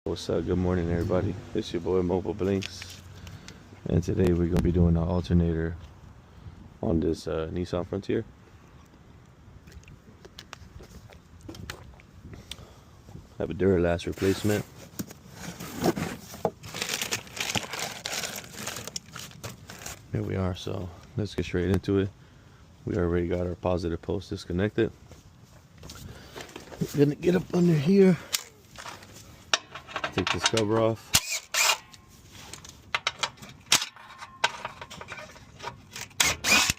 What's up? Good morning, everybody. It's your boy Mobile Blinks, and today we're gonna be doing an alternator on this Nissan Frontier. Have a Duralast replacement. Here we are. So let's get straight into it. We already got our positive post disconnected. We're gonna get up under here. Take this cover off.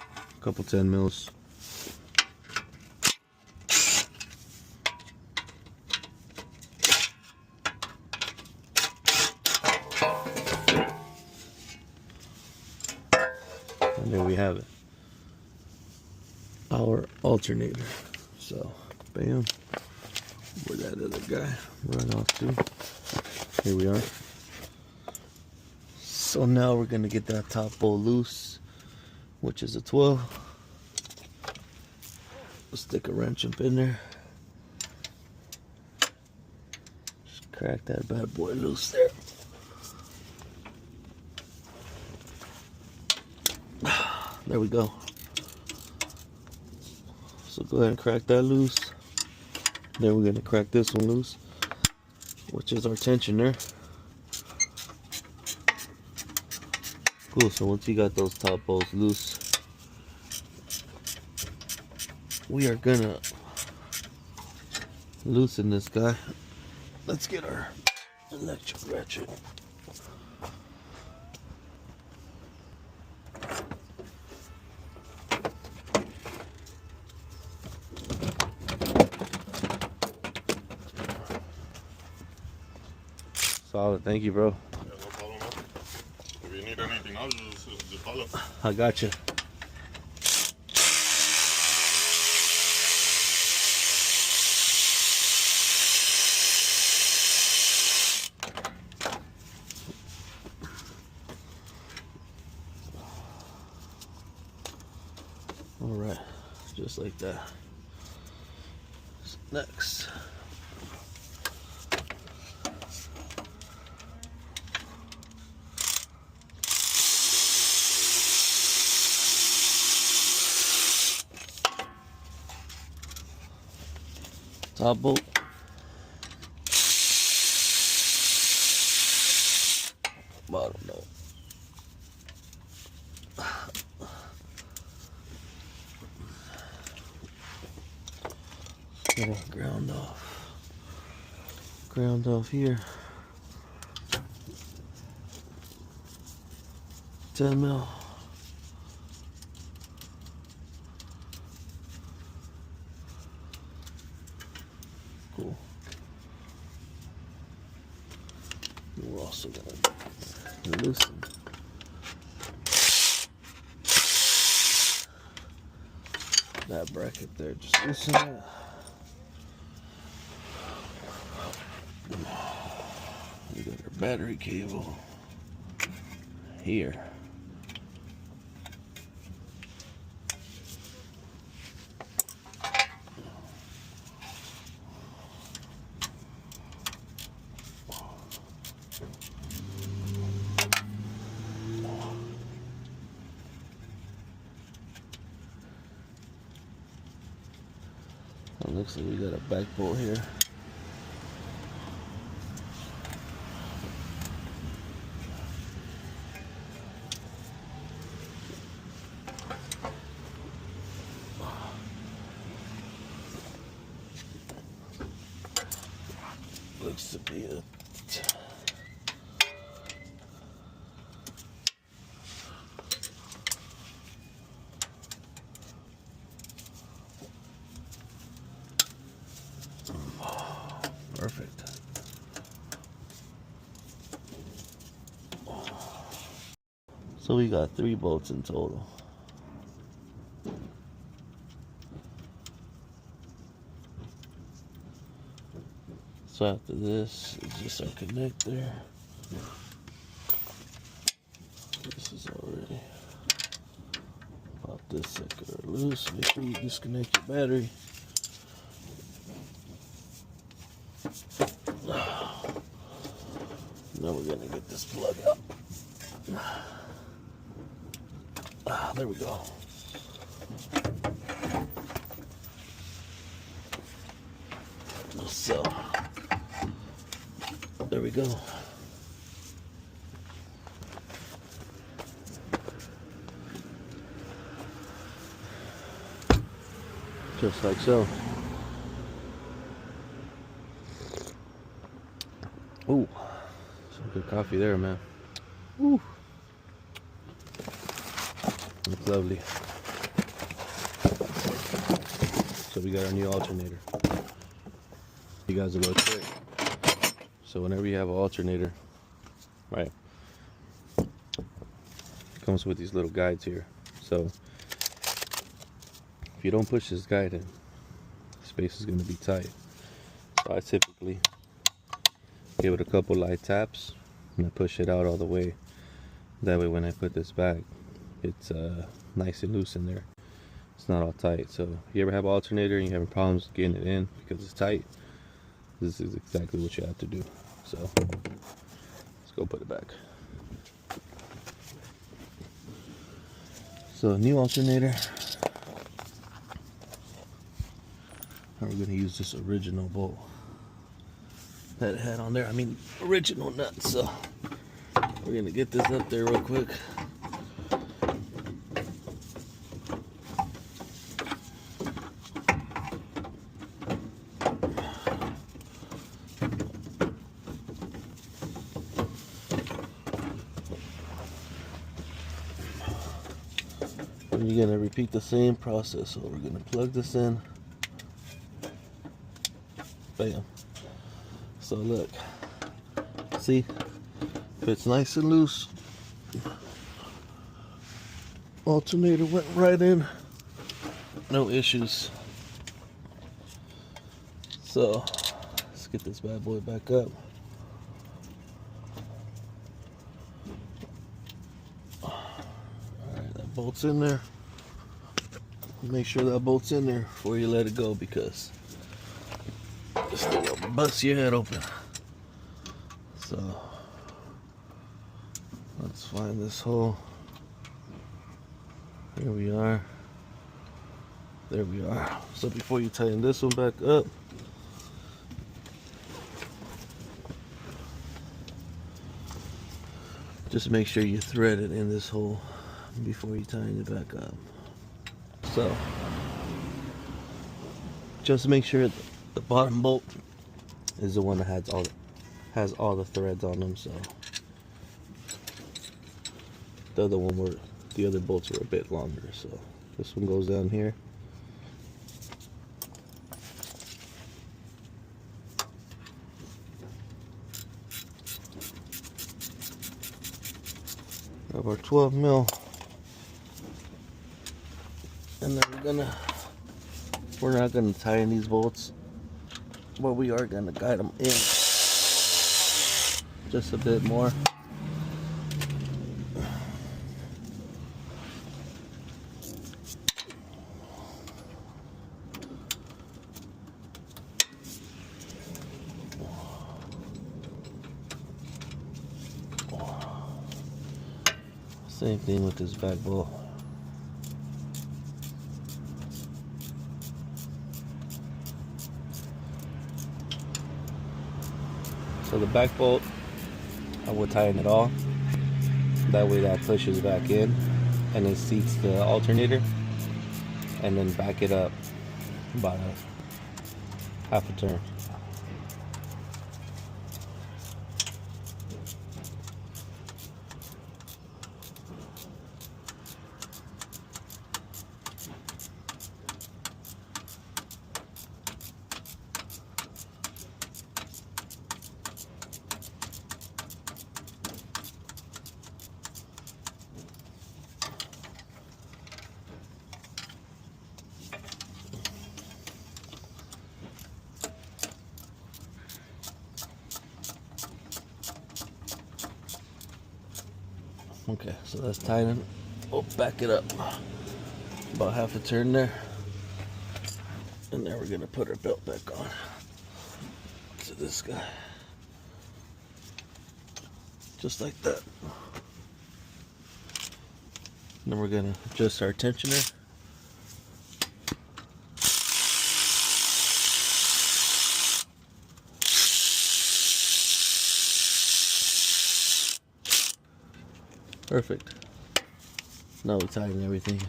A couple 10 mils. And there we have it. Our alternator. So, bam. Where'd that other guy run off to? Here we are. So now we're gonna get that top bolt loose, which is a 12. We'll stick a wrench up in there. Just crack that bad boy loose there. There we go. So go ahead and crack that loose. Then we're gonna crack this one loose, which is our tensioner. Cool, so once you got those top bolts loose, we are gonna loosen this guy. Let's get our electric ratchet. Solid, thank you, bro. Yeah, no problem, man. If you need anything else, just follow. I got you. All right, just like that. Next. Top bolt. Bottom bolt. Gonna ground off. Ground off here. 10 mil. Cool. We're also gonna loosen that bracket there. Just loosen that. We got our battery cable here. It looks like we got a back bolt here. Looks to be a perfect. So we got 3 bolts in total. So after this is just our connector. This is already. Pop this sucker loose. Make sure you disconnect your battery. Now we're gonna get this plug out. There we go. So, there we go. Just like so. Ooh, some good coffee there, man. Ooh, looks lovely. So we got our new alternator. You guys a little trick. So whenever you have an alternator, right, it comes with these little guides here. So if you don't push this guide in, space is going to be tight. So I typically give it a couple light taps and I push it out all the way. That way when I put this back, it's nice and loose in there. It's not all tight. So if you ever have an alternator and you're having problems getting it in because it's tight, this is exactly what you have to do. So let's go put it back. So new alternator. And we're gonna use this original bolt that it had on there. I mean, original nut. So we're gonna get this up there real quick. And you're gonna repeat the same process. So we're gonna plug this in. Bam. So look, see, fits nice and loose. Alternator went right in, no issues. So let's get this bad boy back up. Alright, that bolt's in there. Make sure that bolt's in there before you let it go, because this thing will bust your head open. So let's find this hole. Here we are. There we are. So before you tighten this one back up, just make sure you thread it in this hole before you tighten it back up. So just make sure the bottom bolt is the one that has all the threads on them. So the other one were the other bolts were a bit longer. So this one goes down here. Of our 12 mil, and then we're not gonna tighten these bolts, but we are gonna guide them in just a bit more. Same thing with this back bolt. So the back bolt, I will tighten it all. That way that pushes back in and it seats the alternator, and then back it up about half a turn. Okay, so that's tightened. We'll back it up about half a turn there, and then we're gonna put our belt back on to this guy. just like that. Then we're gonna adjust our tensioner. Perfect. Now we tighten everything.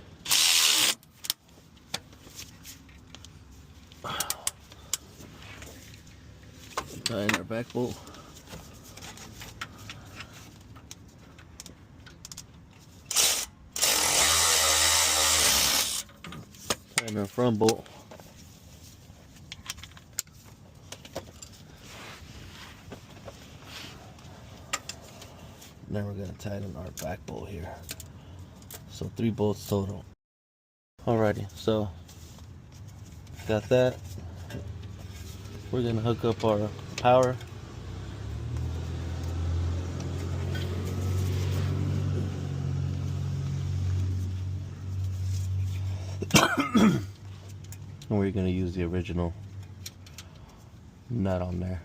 Tighten our back bolt. Tighten our front bolt. Then we're going to tighten our back bolt here. So 3 bolts total. Alrighty, so got that. We're going to hook up our power. And we're going to use the original nut on there.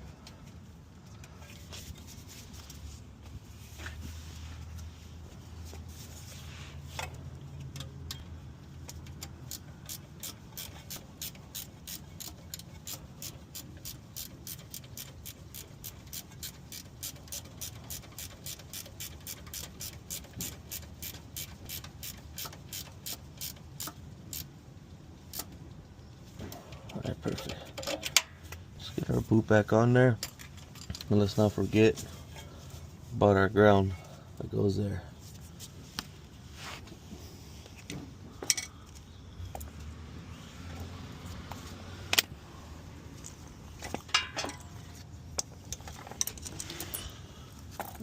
Alright, perfect. Let's get our boot back on there. And let's not forget about our ground that goes there.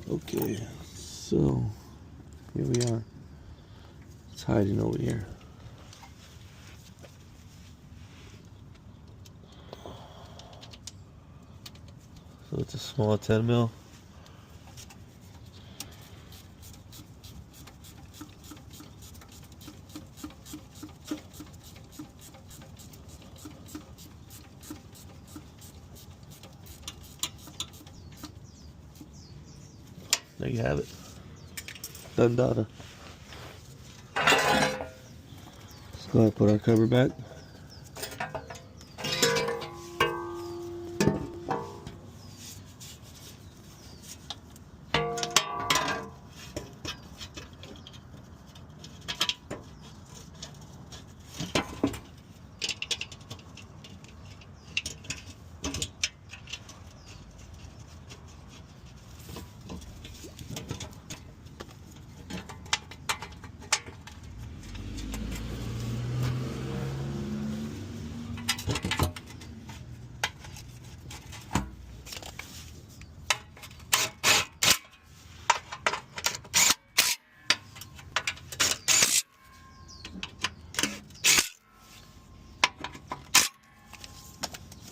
Okay, so here we are. It's hiding over here. So it's a small 10 mil. There you have it. Done data. Let's go ahead and put our cover back.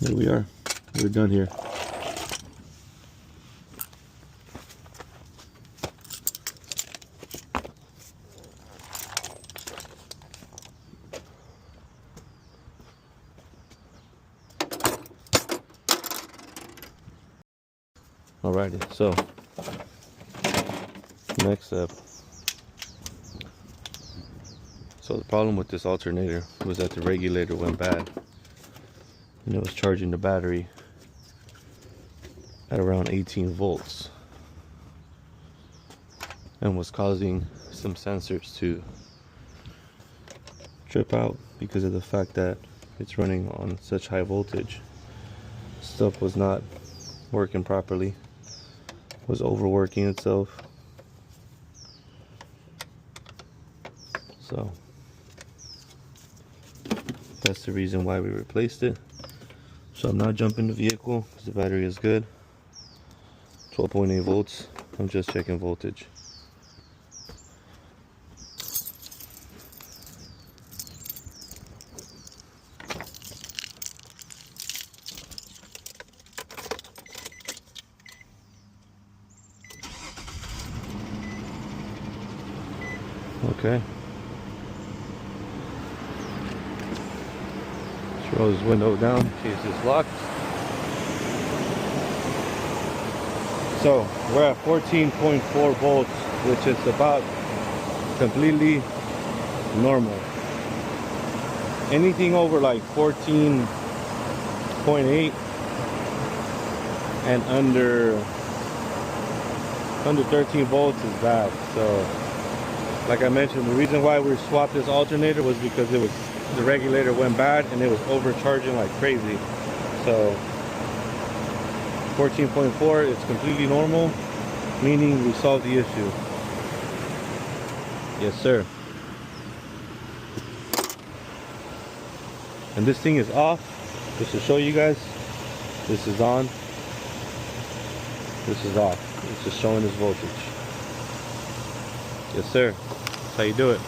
There we are. We're done here. Alrighty, so next up. So the problem with this alternator was that the regulator went bad. And it was charging the battery at around 18 volts and was causing some sensors to trip out because of the fact that it's running on such high voltage. Stuff was not working properly, was overworking itself. So that's the reason why we replaced it. So I'm not jumping the vehicle because the battery is good. 12.8 volts. I'm just checking voltage. Okay. Let's roll this window down in case it's locked. So we're at 14.4 volts, which is about completely normal. Anything over like 14.8 and under 13 volts is bad. So like I mentioned, the reason why we swapped this alternator was because the regulator went bad and it was overcharging like crazy. So 14.4 is completely normal, meaning we solved the issue. Yes, sir. And this thing is off. Just to show you guys, this is on. This is off. It's just showing this voltage. Yes, sir. That's how you do it.